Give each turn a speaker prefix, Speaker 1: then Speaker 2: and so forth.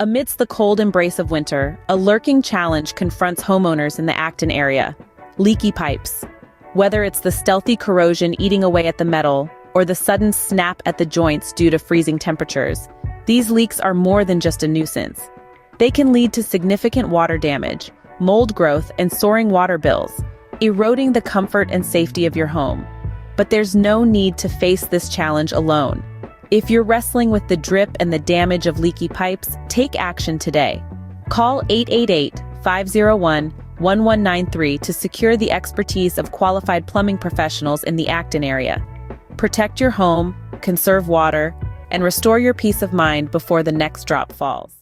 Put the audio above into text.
Speaker 1: Amidst the cold embrace of winter, a lurking challenge confronts homeowners in the Acton area: leaky pipes. Whether it's the stealthy corrosion eating away at the metal, or the sudden snap at the joints due to freezing temperatures, these leaks are more than just a nuisance. They can lead to significant water damage, mold growth, and soaring water bills, eroding the comfort and safety of your home. But there's no need to face this challenge alone. If you're wrestling with the drip and the damage of leaky pipes, take action today. Call 888-501-1193 to secure the expertise of qualified plumbing professionals in the Acton area. Protect your home, conserve water, and restore your peace of mind before the next drop falls.